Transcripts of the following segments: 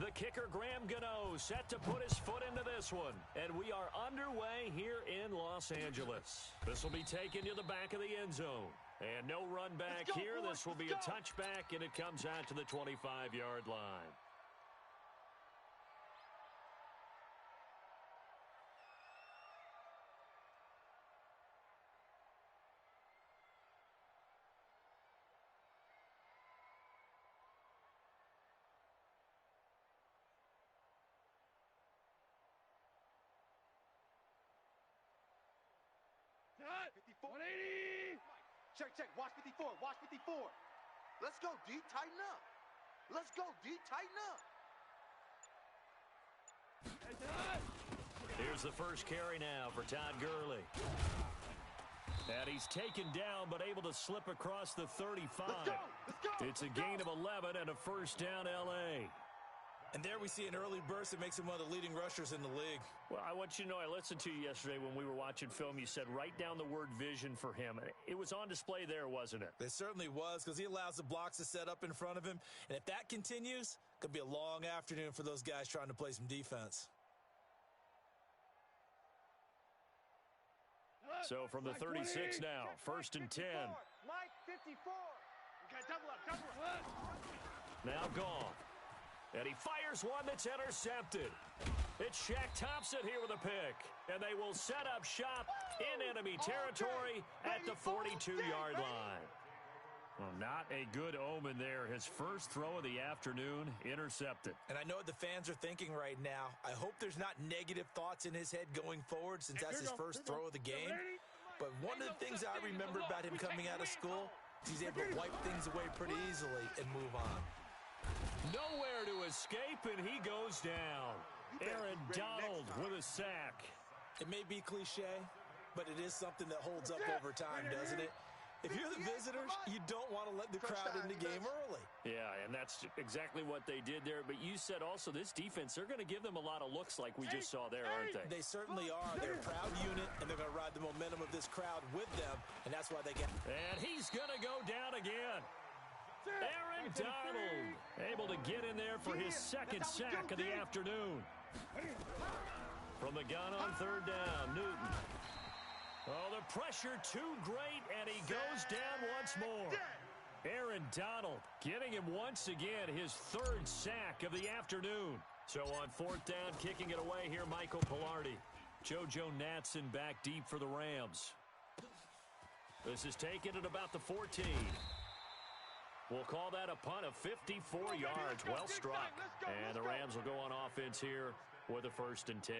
The kicker, Graham Gano, set to put his foot into this one. And we are underway here in Los Angeles. This will be taken to the back of the end zone. And no run back here. This will be a touchback, and it comes out to the 25-yard line. Cut! 180! Check. Watch 54. Watch 54. Let's go, D. Tighten up. Let's go, D. Tighten up. Here's the first carry now for Todd Gurley. And he's taken down but able to slip across the 35. Let's go. It's a gain of 11 and a first down, L.A. And there we see an early burst that makes him one of the leading rushers in the league. Well, I want you to know, I listened to you yesterday when we were watching film. You said write down the word vision for him. It was on display there, wasn't it? It certainly was, because he allows the blocks to set up in front of him. And if that continues, it could be a long afternoon for those guys trying to play some defense. So from the 36 now, first and 10. Mike, 54. Okay, double up. Now gone. And he fires one that's intercepted. It's Shaq Thompson here with a pick. And they will set up shop in enemy territory at the 42-yard line. Well, not a good omen there. His first throw of the afternoon intercepted. And I know what the fans are thinking right now. I hope there's not negative thoughts in his head going forward, since that's his first throw of the game. But one of the things I remember about him coming out of school is he's able to wipe things away pretty easily and move on. Nowhere to escape, and he goes down. Aaron Donald with a sack. It may be cliche, but it is something that holds up over time, doesn't it? If you're the visitors, you don't want to let the crowd in the game early. Yeah, and that's exactly what they did there. But you said also this defense, they're going to give them a lot of looks like we just saw there, aren't they? They certainly are. They're a proud unit, and they're going to ride the momentum of this crowd with them, and that's why they get. And he's going to go down again. Aaron Donald able to get in there for his second sack of the afternoon. From the gun on third down, Newton. Oh, the pressure too great, and he goes down once more. Aaron Donald getting him once again, his third sack of the afternoon. So on fourth down, kicking it away here, Michael Pilardi. JoJo Natson back deep for the Rams. This is taken at about the 14. We'll call that a punt of 54 yards. Well struck. And the Rams will go on offense here with a first and 10.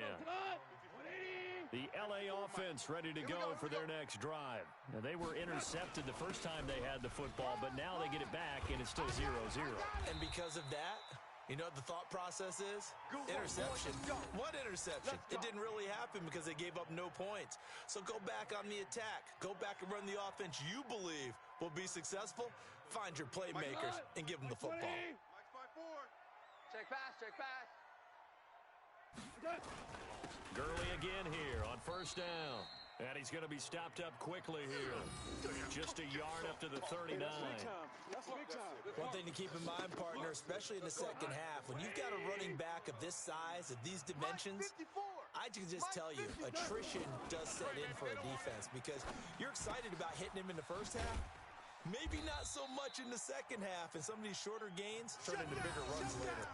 The L.A. offense ready to go for their next drive. Now, they were intercepted the first time they had the football, but now they get it back, and it's still 0-0. And because of that, you know what the thought process is? Interception. What interception? It didn't really happen because they gave up no points. So go back on the attack. Go back and run the offense you believe will be successful. Find your playmakers and give them the football. Mike's 5-4. Check pass. Gurley again here on first down. And he's going to be stopped up quickly here. Just a yard up to the 39. One thing to keep in mind, partner, especially in the second half, when you've got a running back of this size, of these dimensions, I can just tell you, attrition does set in for a defense because you're excited about hitting him in the first half. Maybe not so much in the second half, and some of these shorter gains turn into bigger runs later.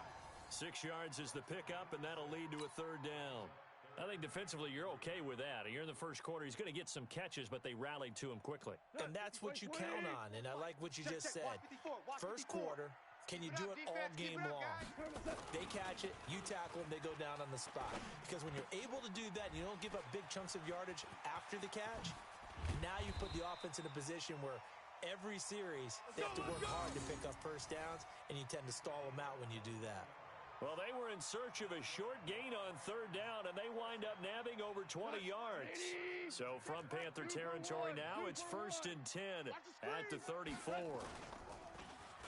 6 yards is the pickup, and that'll lead to a third down. I think defensively you're okay with that. You're in the first quarter. He's going to get some catches, but they rallied to him quickly. And that's what you count on, and I like what you just said. First quarter, can you do it all game long? They catch it, you tackle them, they go down on the spot. Because when you're able to do that and you don't give up big chunks of yardage after the catch, now you put the offense in a position where every series they have to work hard to pick up first downs, and you tend to stall them out when you do that. Well, they were in search of a short gain on third down, and they wind up nabbing over 20 yards. So from Panther territory now, it's first and 10 at the 34.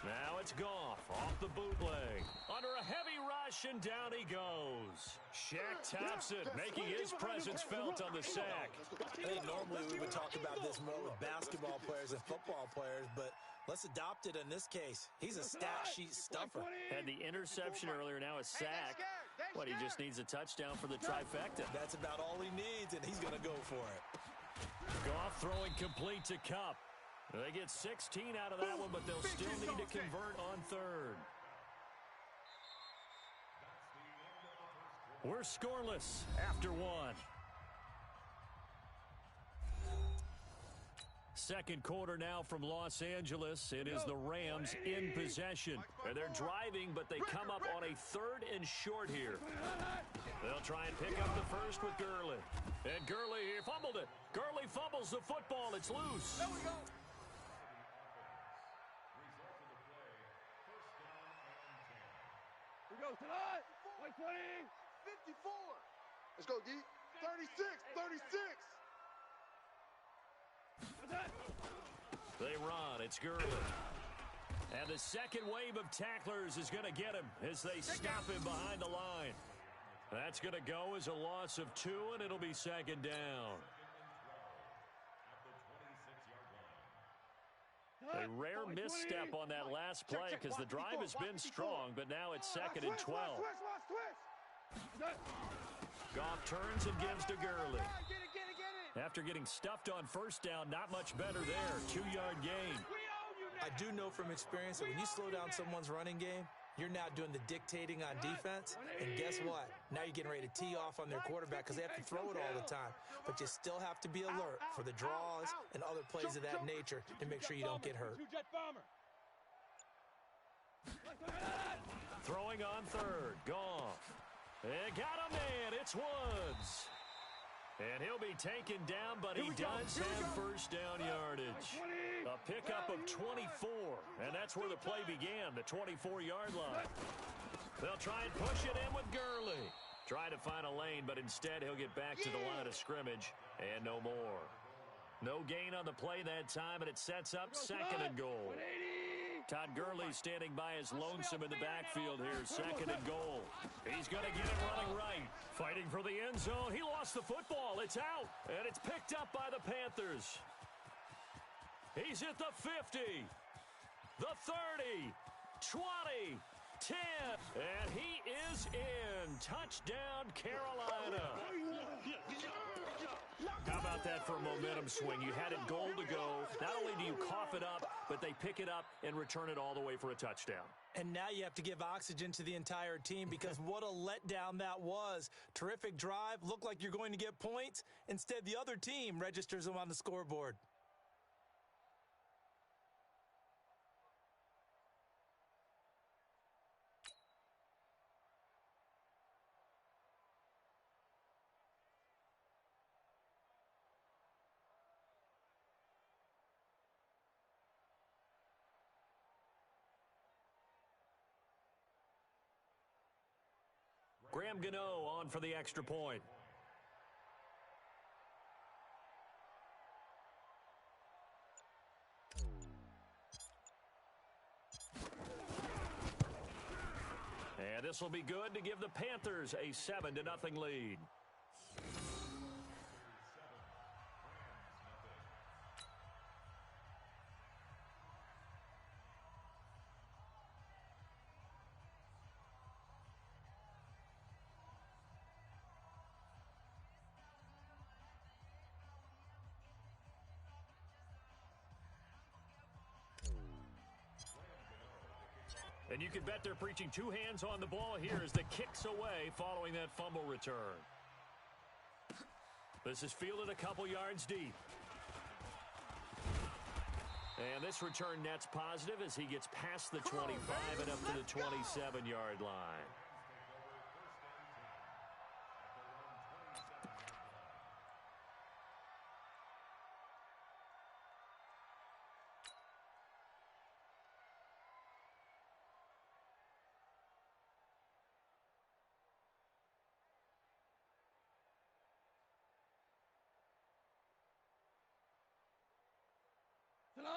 Now it's Goff off the bootleg. Under a heavy rush. possession. Down he goes. Shaq taps it, making his presence felt on the sack. I think normally we would talk about this more with basketball players and football players, but let's adopt it in this case. He's a stat sheet stuffer. Had the interception earlier, now a sack. What, he just needs a touchdown for the trifecta. That's about all he needs, and he's going to go for it. Goff throwing complete to Kupp. They get 16 out of that one, but they'll still need to convert on third. We're scoreless after one. Second quarter now from Los Angeles. It is the Rams in possession. And they're driving, but they come up on a 3rd and short here. They'll try and pick up the first with Gurley. And Gurley here fumbled it. Gurley fumbles the football. It's loose. There we go. We go tonight. 120. 54. Let's go, D. 36. 36. They run. It's Gurley. And the second wave of tacklers is going to get him as they stop him behind the line. That's going to go as a loss of 2, and it'll be second down. A rare misstep on that last play because the drive has been strong, but now it's 2nd and 12. Goff turns and gives to Gurley. After getting stuffed on first down, not much better there. 2-yard gain. I do know from experience that when you slow down someone's running game, you're now doing the dictating on defense. And guess what? Now you're getting ready to tee off on their quarterback because they have to throw it all the time. But you still have to be alert for the draws and other plays of that nature to make sure you don't get hurt. Throwing on third. Goff. They got a man. It's Woods. And he'll be taken down, but he does have first down yardage. A pickup of 24, and that's where the play began, the 24-yard line. They'll try and push it in with Gurley. Try to find a lane, but instead he'll get back to the line of scrimmage, and no more. No gain on the play that time, and it sets up 2nd and goal. Todd Gurley standing by his lonesome in the backfield here, 2nd and goal. He's going to get it running right. Fighting for the end zone. He lost the football. It's out, and it's picked up by the Panthers. He's at the 50, the 30, 20, 10, and he is in. Touchdown, Carolina. How about that for a momentum swing? You had it goal to go. Not only do you cough it up, but they pick it up and return it all the way for a touchdown. And now you have to give oxygen to the entire team because what a letdown that was. Terrific drive. Looked like you're going to get points. Instead, the other team registers them on the scoreboard. Graham Gano on for the extra point. And this will be good to give the Panthers a 7-0 lead. And you can bet they're preaching 2 hands on the ball here as the kick's away following that fumble return. This is fielded a couple yards deep. And this return net's positive as he gets past the 25 and up to the 27-yard line.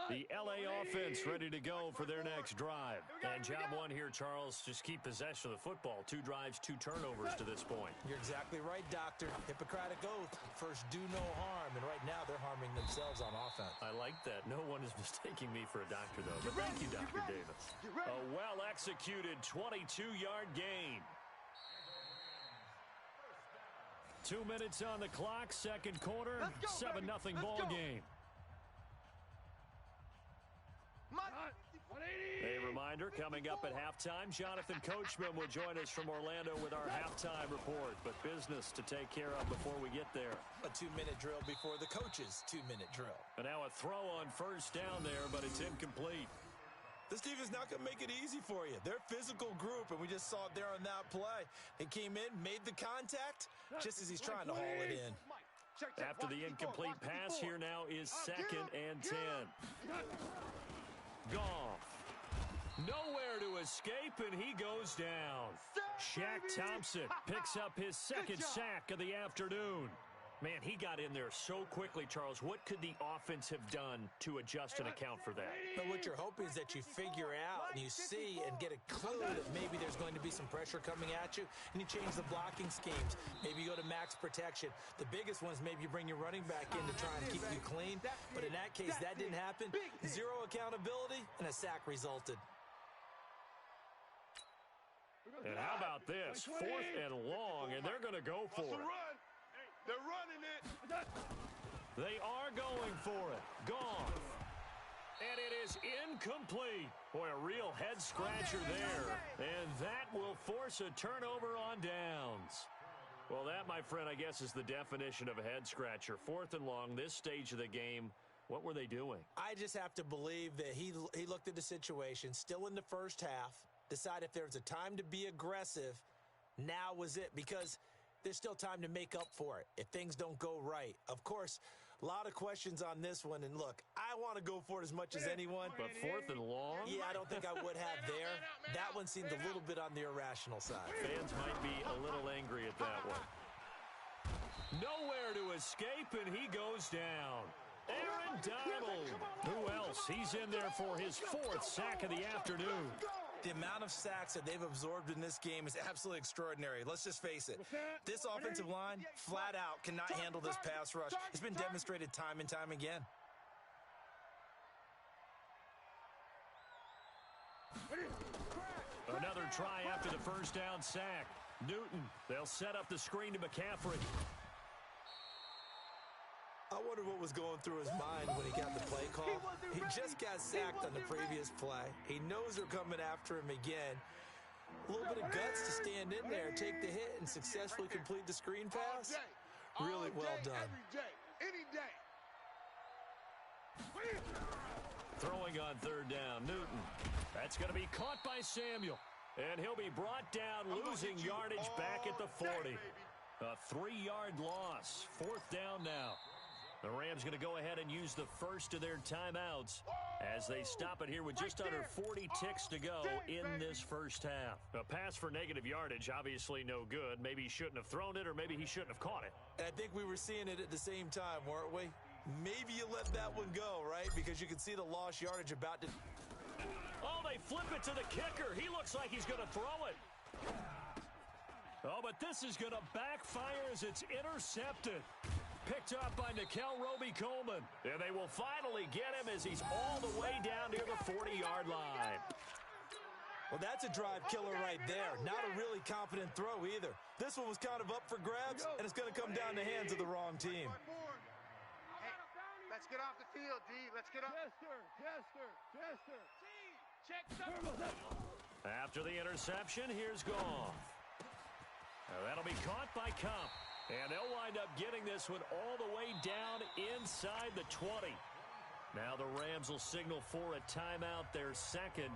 The LA offense ready to go for their next drive. And job one here, Charles, just keep possession of the football. 2 drives, 2 turnovers to this point. You're exactly right, Doctor. Hippocratic oath. First, do no harm. And right now, they're harming themselves on offense. I like that. No one is mistaking me for a doctor, though. But thank you, Dr. Davis. A well-executed 22-yard gain. 2 minutes on the clock, second quarter, 7-0 ball game. A reminder, coming up at halftime, Jonathan Coachman will join us from Orlando with our halftime report. But business to take care of before we get there. A 2-minute drill before the coach's 2-minute drill. And now a throw on first down there, but it's incomplete. This defense not going to make it easy for you. They're a physical group, and we just saw it there on that play. He came in, made the contact, just as he's trying to haul it in. After the incomplete pass, here now is 2nd and 10. Goff. Nowhere to escape, and he goes down. Shaq Thompson picks up his 2nd sack of the afternoon. Man, he got in there so quickly, Charles. What could the offense have done to adjust and account for that? But what you're hoping is that you figure out and you see and get a clue that maybe there's going to be some pressure coming at you, and you change the blocking schemes. Maybe you go to max protection. The biggest one is maybe you bring your running back in to try and keep you clean. But in that case, that didn't happen. 0 accountability, and a sack resulted. And how about this? 4th and long, and they're going to go for it. They're running it. They are going for it. Goff. And it is incomplete. Boy, a real head-scratcher there. And that will force a turnover on downs. Well, that, my friend, I guess is the definition of a head-scratcher. 4th and long, this stage of the game. What were they doing? I just have to believe that he looked at the situation, still in the first half, decided if there was a time to be aggressive, now was it. Because there's still time to make up for it if things don't go right. Of course, a lot of questions on this one. And look, I want to go for it as much as anyone. But 4th and long? Yeah, I don't think I would have there. That one seemed a little bit on the irrational side. Fans might be a little angry at that one. Nowhere to escape, and he goes down. Aaron Donald. Who else? He's in there for his 4th sack of the afternoon. The amount of sacks that they've absorbed in this game is absolutely extraordinary. Let's just face it. This offensive line, flat out, cannot handle this pass rush. It's been demonstrated time and time again. Another try after the first down sack. Newton, they'll set up the screen to McCaffrey. I wonder what was going through his mind when he got the play call. He just got sacked on the previous play. He knows they're coming after him again. A little bit of guts to stand in there, take the hit, and successfully complete the screen pass. Really well done. Every day, any day. Throwing on 3rd down, Newton. That's going to be caught by Samuel. And he'll be brought down, losing yardage back at the 40. A 3-yard loss. 4th down now. The Rams going to go ahead and use the first of their timeouts as they stop it here with just under 40 ticks to go in this first half. A pass for negative yardage, obviously no good. Maybe he shouldn't have thrown it, or maybe he shouldn't have caught it. And I think we were seeing it at the same time, weren't we? Maybe you let that one go, right? Because you can see the lost yardage about to... Oh, they flip it to the kicker. He looks like he's going to throw it. Oh, but this is going to backfire as it's intercepted. Picked up by Nickel Roby-Coleman. And they will finally get him as he's all the way down near the 40-yard line. Well, that's a drive killer right there. Not a really confident throw either. This one was kind of up for grabs, and it's going to come down the hands of the wrong team. Hey, let's get off the field, D. Let's get off. Chester. Check After the interception, here's Goff. Now that'll be caught by Cup. And they'll wind up getting this one all the way down inside the 20. Now the Rams will signal for a timeout, their second,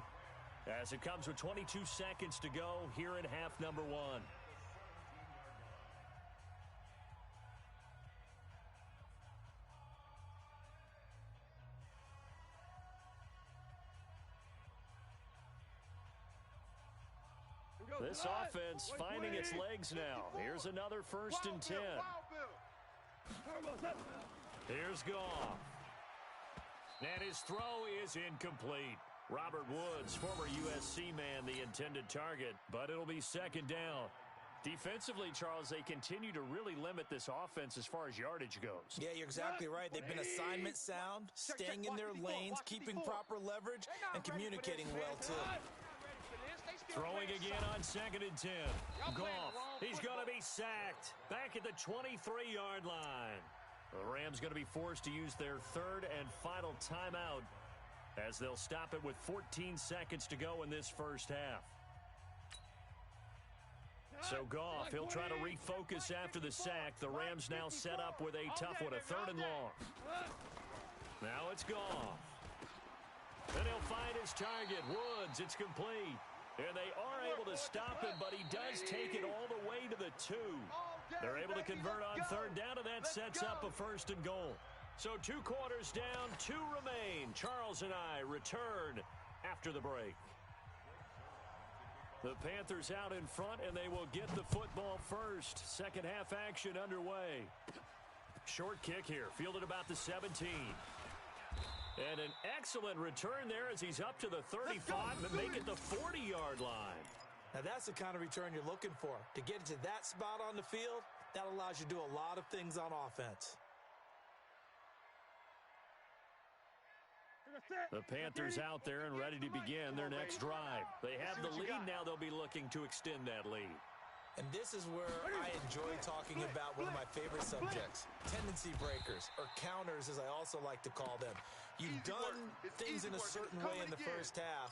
as it comes with 22 seconds to go here in half number 1. This offense finding its legs now. Here's another 1st and 10. Here's Goff. And his throw is incomplete. Robert Woods, former USC man, the intended target, but it'll be second down. Defensively, Charles, they continue to really limit this offense as far as yardage goes. Yeah, you're exactly right. They've been assignment sound, staying in their lanes, keeping proper leverage, and communicating well, too. Throwing again on 2nd and 10. Goff, he's going to be sacked. Back at the 23-yard line. The Rams going to be forced to use their third and final timeout as they'll stop it with 14 seconds to go in this first half. So Goff, he'll try to refocus after the sack. The Rams now set up with a tough one, a 3rd and long. Now it's Goff. And he'll find his target, Woods. It's complete. And they are able to stop him, but he does take it all the way to the 2. They're able to convert on 3rd down, and that sets up a 1st and goal. So 2 quarters down, 2 remain. Charles and I return after the break. The Panthers out in front, and they will get the football first. Second half action underway. Short kick here, fielded about the 17. And an excellent return there as he's up to the 35 and make it the 40-yard line. Now, that's the kind of return you're looking for. To get to that spot on the field, that allows you to do a lot of things on offense. The Panthers out there and ready to begin their next drive. They have the lead now. They'll be looking to extend that lead. And this is where I enjoy talking about one of my favorite subjects, tendency breakers, or counters as I also like to call them. You've done things in a certain way in the first half,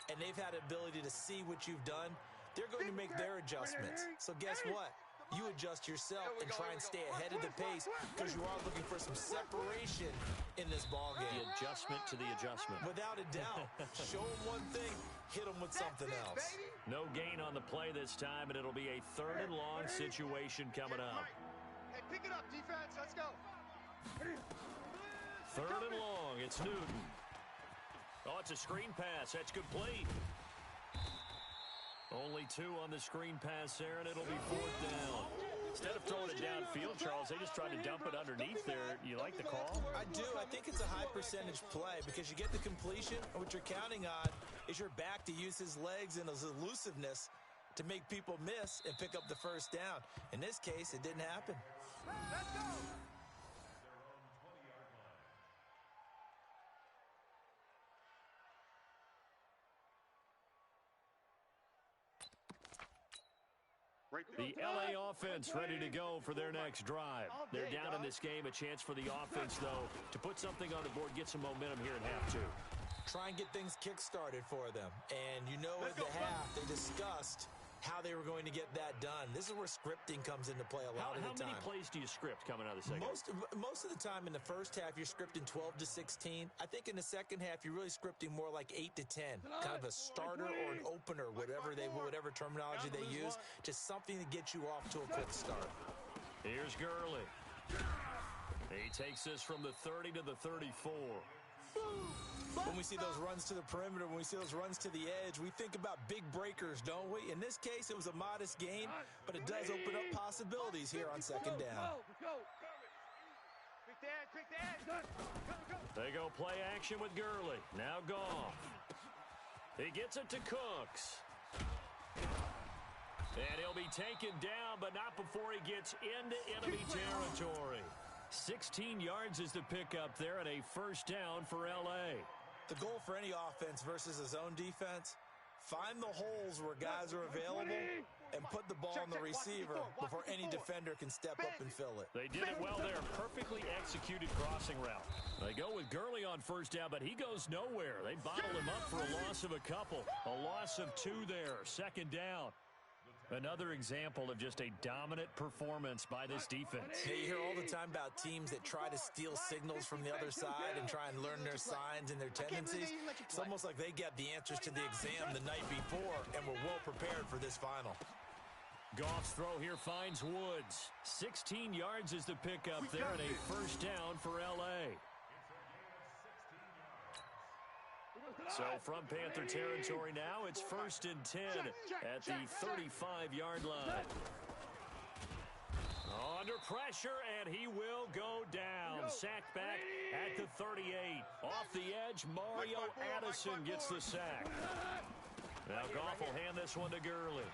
and they've had the ability to see what you've done. They're going to make their adjustments. So guess what? You adjust yourself and try and stay ahead of the pace because you are looking for some separation in this ballgame. The adjustment to the adjustment. Without a doubt. Show them one thing, hit them with something else. No gain on the play this time, and it'll be a 3rd and long situation coming up. Hey, pick it up, defense. Let's go. 3rd and long. It's Newton. Oh, it's a screen pass. That's complete. Only 2 on the screen pass there, and it'll be 4th down. Instead of throwing it downfield, Charles, they just tried to dump it underneath there. You like the call? I do. I think it's a high percentage play because you get the completion, and what you're counting on is your back to use his legs and his elusiveness to make people miss and pick up the 1st down. In this case, it didn't happen. Let's go. The LA offense ready to go for their next drive. They're down in this game. A chance for the offense, though, to put something on the board, get some momentum here in half 2. Try and get things kick-started for them. And you know at the half, they discussed how they were going to get that done. This is where scripting comes into play a lot of the time. How many plays do you script coming out of the second? Most of the time in the first half, you're scripting 12 to 16. I think in the second half, you're really scripting more like 8 to 10. Kind of a starter or an opener, whatever terminology they use. Just something to get you off to a quick start. Here's Gurley. He takes this from the 30 to the 34. When we see those runs to the perimeter, when we see those runs to the edge, we think about big breakers, don't we? In this case, it was a modest gain, but it does open up possibilities here on 2nd down. They go play action with Gurley. Now Goff. He gets it to Cooks. And he'll be taken down, but not before he gets into enemy territory. 16 yards is the pickup there and a 1st down for L.A. The goal for any offense versus a zone defense, find the holes where guys are available and put the ball on the receiver before any defender can step up and fill it. They did it well there. Perfectly executed crossing route. They go with Gurley on 1st down, but he goes nowhere. They bottle him up for a loss of a couple. A loss of 2 there. 2nd down. Another example of just a dominant performance by this defense. Yeah, you hear all the time about teams that try to steal signals from the other side and try and learn their signs and their tendencies. It's almost like they get the answers to the exam the night before and were well prepared for this final. Goff's throw here finds Woods. 16 yards is the pickup there and a 1st down for L.A. So from Panther territory now, it's 1st and 10 at the 35-yard line. Under pressure, and he will go down. Sacked back at the 38. Off the edge, Mario Addison gets the sack. Now Goff will hand this one to Gurley.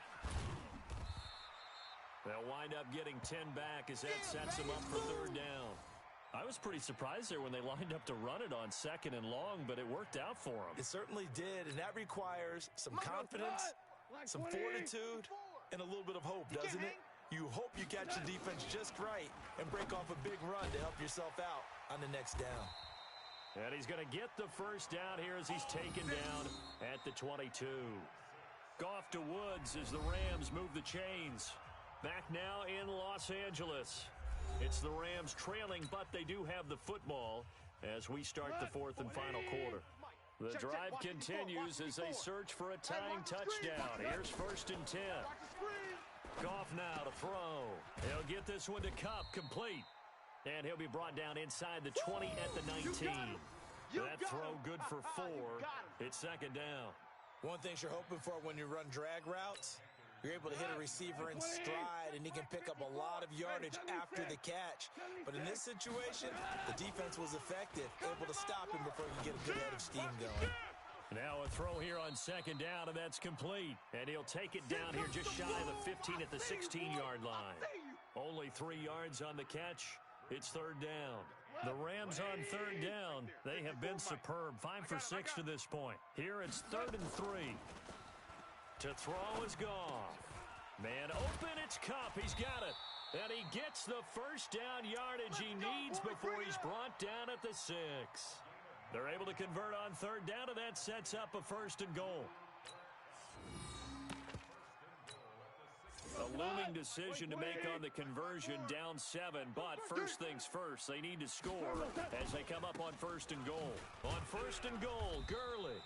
They'll wind up getting 10 back as that sets him up for third down. I was pretty surprised there when they lined up to run it on second and long, but it worked out for them. It certainly did, and that requires some confidence, some fortitude, and a little bit of hope, doesn't it? You hope you catch the defense just right and break off a big run to help yourself out on the next down. And he's going to get the first down here as he's taken down at the 22. Goff to Woods as the Rams move the chains. Back now in Los Angeles. It's the Rams trailing, but they do have the football as we start the fourth and final quarter. The drive continues as they search for a tying touchdown. Here's first and 10. Goff now to throw. He'll get this one to Kupp, complete. And he'll be brought down inside the 20 at the 19. That throw good for 4. It's second down. One thing you're hoping for when you run drag routes, you're able to hit a receiver in stride, and he can pick up a lot of yardage after the catch. But in this situation, the defense was effective, able to stop him before he can get a good head of steam going. Now a throw here on second down, and that's complete. And he'll take it down here just shy of the 15 at the 16-yard line. Only 3 yards on the catch. It's third down. The Rams on third down. They have been superb. 5 for 6 to this point. Here it's 3rd and 3. To throw is Goff. Man open, it's Kupp. He's got it. And he gets the first down yardage he needs before he's brought down at the 6. They're able to convert on third down, and that sets up a first and goal. A looming decision to make on the conversion, down 7. But first things first, they need to score as they come up on first and goal. On first and goal, Gurley.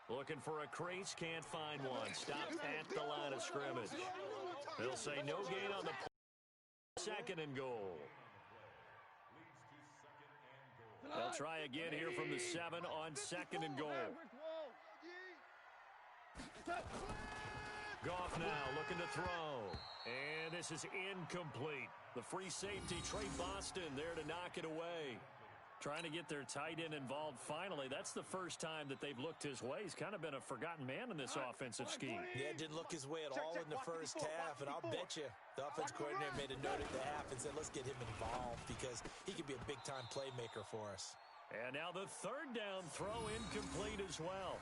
Looking for a crease, can't find one. Stopped at the line of scrimmage. They'll say no gain on the second and goal. They'll try again here from the 7 on second and goal. Goff now looking to throw. And this is incomplete. The free safety, Trey Boston, there to knock it away. Trying to get their tight end involved finally. That's the first time that they've looked his way. He's kind of been a forgotten man in this offensive scheme. Yeah, didn't look his way at all in the first half. And I'll bet you the offense coordinator made a note at the half and said, let's get him involved because he could be a big-time playmaker for us. And now the third down throw incomplete as well.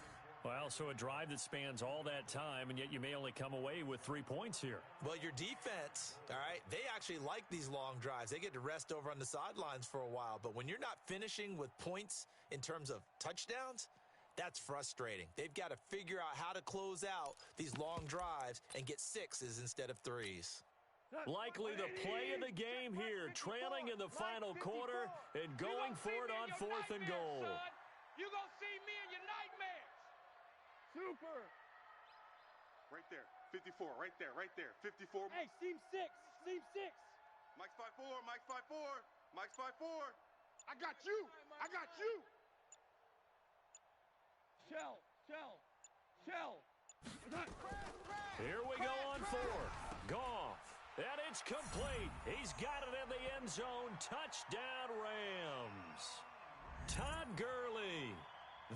Well, so a drive that spans all that time, and yet you may only come away with 3 points here. Well, your defense, all right, they actually like these long drives. They get to rest over on the sidelines for a while. But when you're not finishing with points in terms of touchdowns, that's frustrating. They've got to figure out how to close out these long drives and get 6s instead of 3s. Likely the play of the game here, trailing in the final quarter and going for it on fourth and goal. You're going to see me in your nightmares. Super. Right there. 54. Right there. Right there. 54. Hey, seam 6. Seam 6. Mike's 5'4". Mike's 5'4". Mike's 5'4". I got you. I got you. Shell. Shell. Shell. Here we go on fourth. Goff. And it's complete. He's got it in the end zone. Touchdown, Rams. Todd Gurley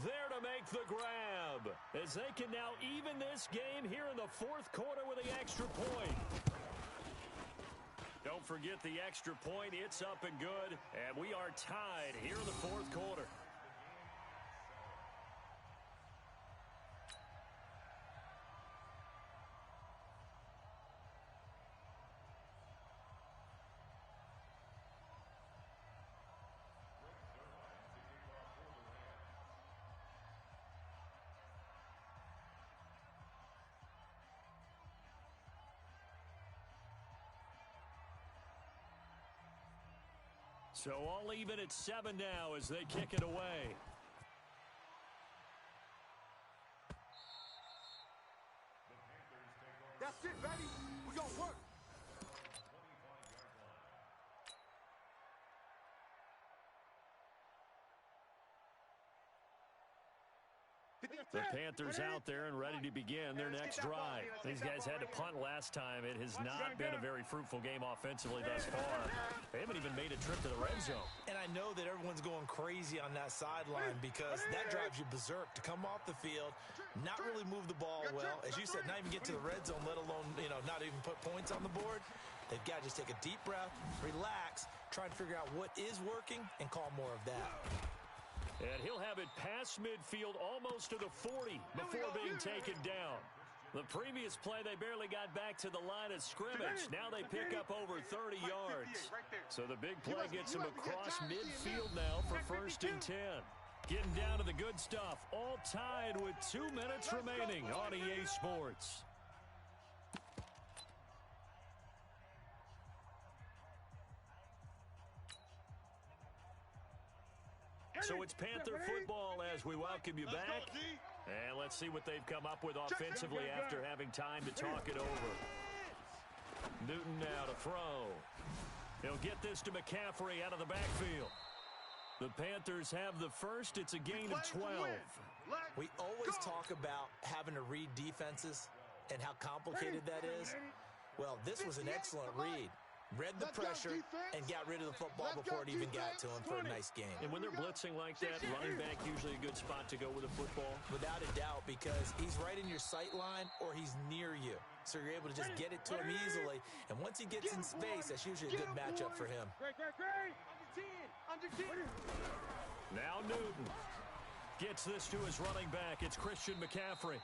there to make the grab as they can now even this game here in the fourth quarter with the extra point. Don't forget the extra point. It's up and good, and we are tied here in the fourth quarter. So all even at 7 now as they kick it away. That's it, baby. We gonna work. The Panthers out there and ready to begin their next drive. These guys had to punt last time. It has not been a very fruitful game offensively thus far. They haven't even made a trip to the red zone. And I know that everyone's going crazy on that sideline because that drives you berserk to come off the field, not really move the ball well. As you said, not even get to the red zone, let alone, not even put points on the board. They've got to just take a deep breath, relax, try and figure out what is working, and call more of that. And he'll have it past midfield almost to the 40 before being taken down. The previous play, they barely got back to the line of scrimmage. Now they pick up over 30 yards. So the big play gets them across midfield now for 1st and 10. Getting down to the good stuff. All tied with 2 minutes remaining on EA Sports. So it's Panther football as we welcome you back. And let's see what they've come up with offensively after having time to talk it over. Newton now to throw. He'll get this to McCaffrey out of the backfield. The Panthers have the first. It's a gain of 12. We always talk about having to read defenses and how complicated that is. Well, this was an excellent read. Read the pressure and got rid of the football before it even got to him for a nice game. And when they're blitzing like that, running back usually a good spot to go with a football. Without a doubt, because he's right in your sight line or he's near you. So you're able to just get it to him easily. And once he gets in space, that's usually a good matchup for him. Under 10. Now Newton gets this to his running back. It's Christian McCaffrey.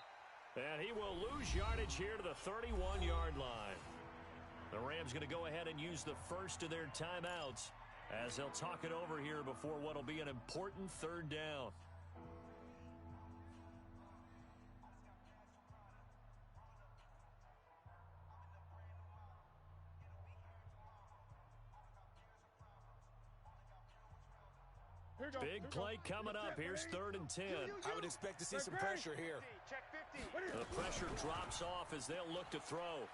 And he will lose yardage here to the 31-yard line. The Rams going to go ahead and use the first of their timeouts as they'll talk it over here before what will be an important 3rd down. Big play coming up. Here's 3rd and 10. I would expect to see some pressure here. The pressure drops off as they'll look to throw.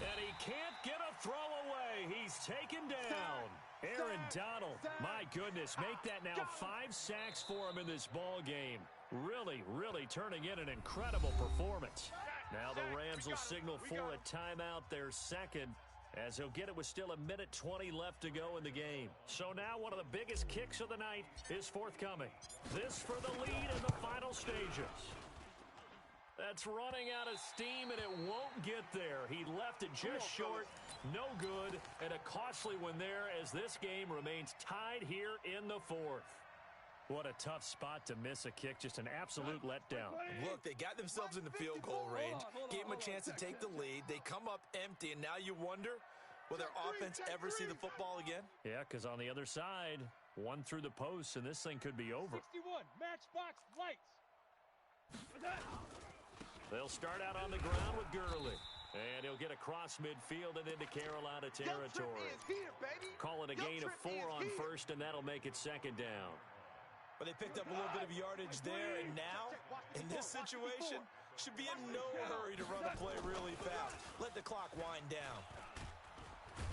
And he can't get a throw away. He's taken down. Aaron Donald, my goodness, make that now 5 sacks for him in this ball game. Really, really turning in an incredible performance. Now the Rams will signal for a timeout, their second, as he'll get it with still 1:20 left to go in the game. So now one of the biggest kicks of the night is forthcoming. This for the lead in the final stages. That's running out of steam, and it won't get there. He left it just short. No good, and a costly one there as this game remains tied here in the 4th. What a tough spot to miss a kick. Just an absolute letdown. Look, they got themselves in the field goal range, gave them a chance to take the lead. They come up empty, and now you wonder, will their offense ever see the football again? Yeah, because on the other side, one through the post, and this thing could be over. 61, matchbox lights. They'll start out on the ground with Gurley. And he'll get across midfield and into Carolina territory. Call it a gain of 4 on 1st, and that'll make it 2nd down. But they picked up a little bit of yardage there, and now, in this situation, should be in no hurry to run a play really fast. Let the clock wind down.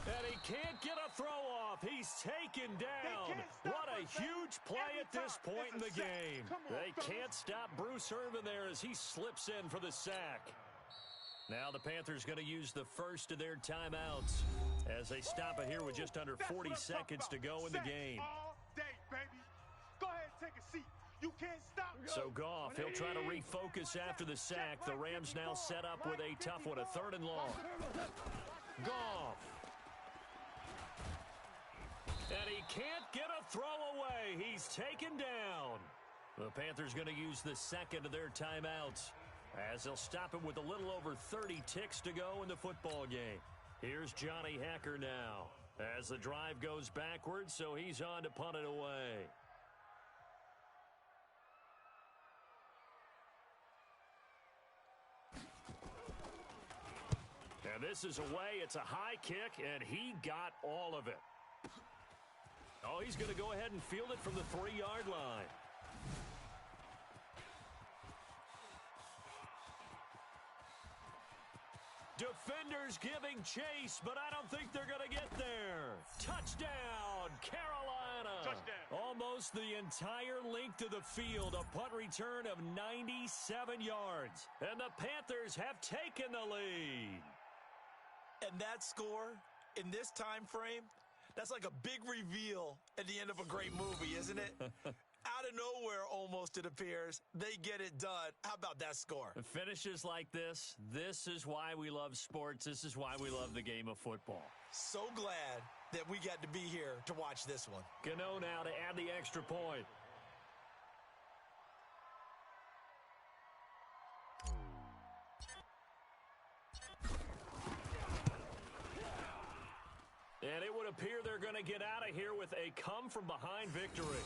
And he can't get a throw off. He's taken down. What a huge play at this point in the game. They can't stop Bruce Irvin there as he slips in for the sack. Now the Panthers going to use the first of their timeouts as they stop it here with just under 40 seconds to go in the game. Go ahead and take a seat. You can't stop. So Goff, he'll try to refocus after the sack. The Rams now set up with a tough one, a 3rd and long. Goff. And he can't get a throw away. He's taken down. The Panthers going to use the second of their timeouts as they'll stop it with a little over 30 ticks to go in the football game. Here's Johnny Hacker now as the drive goes backwards, so he's on to punt it away. And this is away. It's a high kick, and he got all of it. Oh, he's going to go ahead and field it from the 3-yard line. Defenders giving chase, but I don't think they're going to get there. Touchdown, Carolina. Touchdown. Almost the entire length of the field, a punt return of 97 yards. And the Panthers have taken the lead. And that score in this time frame, that's like a big reveal at the end of a great movie, isn't it? Out of nowhere, almost, it appears, they get it done. How about that score? Finishes like this is why we love sports. This is why we love the game of football. So glad that we got to be here to watch this one. Gano now to add the extra point. And it would appear they're going to get out of here with a come-from-behind victory.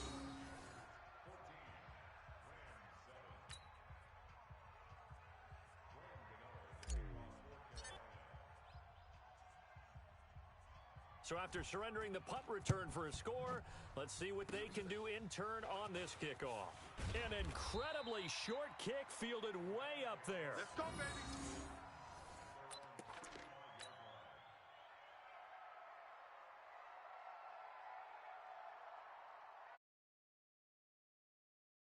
So after surrendering the punt return for a score, let's see what they can do in turn on this kickoff. An incredibly short kick fielded way up there. Let's go, baby.